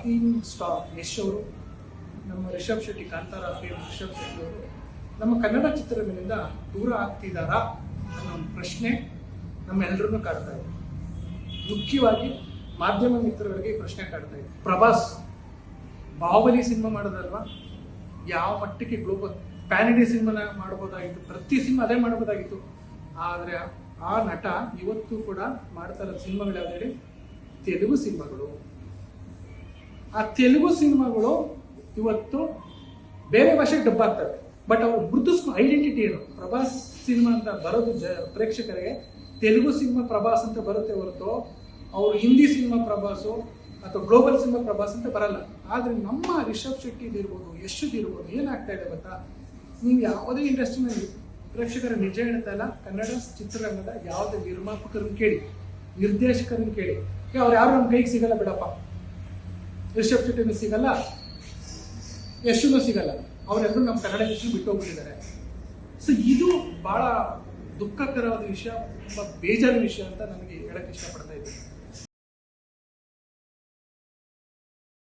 Starting Yash ಅವರು, ನಮ್ಮ Rishabh Shetty, Kantara fame Rishabh Shetty ಅವರು ನಮ್ಮ ಕನ್ನಡ ಚಿತ್ರರಂಗದಿಂದ ದೂರ ಆಗ್ತಿದ್ದಾರಾ ಅನ್ನೋ ಒಂದು ಪ್ರಶ್ನೆ ನಮ್ಮೆಲ್ಲರನ್ನೂ ಕಾಡ್ತಾ ಇದೆ. ಮುಖ್ಯವಾಗಿ ಮಾಧ್ಯಮ ಮಿತ್ರರಿಗೆ ಈ ಪ್ರಶ್ನೆ ಕಾಡ್ತಾ ಇದೆ. ಪ್ರಭಾಸ್ ಬಾಹುಬಲಿ ಸಿನಿಮಾ ಮಾಡೋದಲ್ವಾ, ಯಾವ ಮಟ್ಟಕ್ಕೆ ಗ್ಲೋಬಲ್ ಪ್ಯಾನ್ ಇಂಡಿಯಾ ಸಿನಿಮಾನ ಮಾಡ್ಬೋದಾಗಿತ್ತು, ಪ್ರತಿ ಸಿನಿಮಾ ಅದೇ ಮಾಡ್ಬೋದಾಗಿತ್ತು. ಆದರೆ ಆ ನಟ ಇವತ್ತು ಕೂಡ ಮಾಡ್ತಾ ಇರೋ ಸಿನಿಮಾಗಳು ಯಾವ್ದು ಹೇಳಿ? ತೆಲುಗು ಸಿನಿಮಾಗಳು. ಆ ತೆಲುಗು ಸಿನಿಮಾಗಳು ಇವತ್ತು ಬೇರೆ ಭಾಷೆಗೆ ಡಬ್ ಆಗ್ತವೆ. ಬಟ್ ಅವ್ರು ಗುರುತಿಸ್ಕೊ ಐಡೆಂಟಿಟಿ ಏನು? ಪ್ರಭಾಸ್ ಸಿನಿಮಾ ಅಂತ ಬರೋದು ಪ್ರೇಕ್ಷಕರಿಗೆ ತೆಲುಗು ಸಿನಿಮಾ ಪ್ರಭಾಸ್ ಅಂತ ಬರುತ್ತೆ ಹೊರತು ಅವರು ಹಿಂದಿ ಸಿನಿಮಾ ಪ್ರಭಾಸು ಅಥವಾ ಗ್ಲೋಬಲ್ ಸಿನಿಮಾ ಪ್ರಭಾಸ್ ಅಂತ ಬರಲ್ಲ. ಆದರೆ ನಮ್ಮ ರಿಷಬ್ ಶೆಟ್ಟಿದಿರ್ಬೋದು, ಯಶ್ದಿರ್ಬೋದು, ಏನಾಗ್ತಾ ಇದೆ ಗೊತ್ತಾ? ನೀವು ಯಾವುದೇ ಇಂಡಸ್ಟ್ರಿನಲ್ಲಿ ಪ್ರೇಕ್ಷಕರ ನಿಜ ಹೇಳ್ತಾ ಇಲ್ಲ. ಕನ್ನಡ ಚಿತ್ರರಂಗದ ಯಾವುದೇ ನಿರ್ಮಾಪಕರನ್ನು ಕೇಳಿ, ನಿರ್ದೇಶಕರನ್ನು ಕೇಳಿ, ಅವ್ರು ಯಾರು ನಮ್ಮ ಕೈಗೆ ಸಿಗಲ್ಲ ಬಿಡಪ್ಪ. ರಿಷಬ್ ಶೆಟ್ಟಿನೂ ಸಿಗಲ್ಲ, ಯಶೂ ಸಿಗಲ್ಲ. ಅವರೆಲ್ಲರೂ ನಮ್ಮ ಕನ್ನಡ ಇಂಡಸ್ಟ್ರಿ ಬಿಟ್ಟು ಹೋಗ್ಬಿಟ್ಟಿದ್ದಾರೆ. ಸೊ ಇದು ಬಹಳ ದುಃಖಕರವಾದ ವಿಷಯ, ತುಂಬ ಬೇಜಾರಿನ ವಿಷಯ ಅಂತ ನನಗೆ ಹೇಳಕ್ಕೆ ಇಷ್ಟಪಡ್ತಾ ಇದ್ದೀನಿ.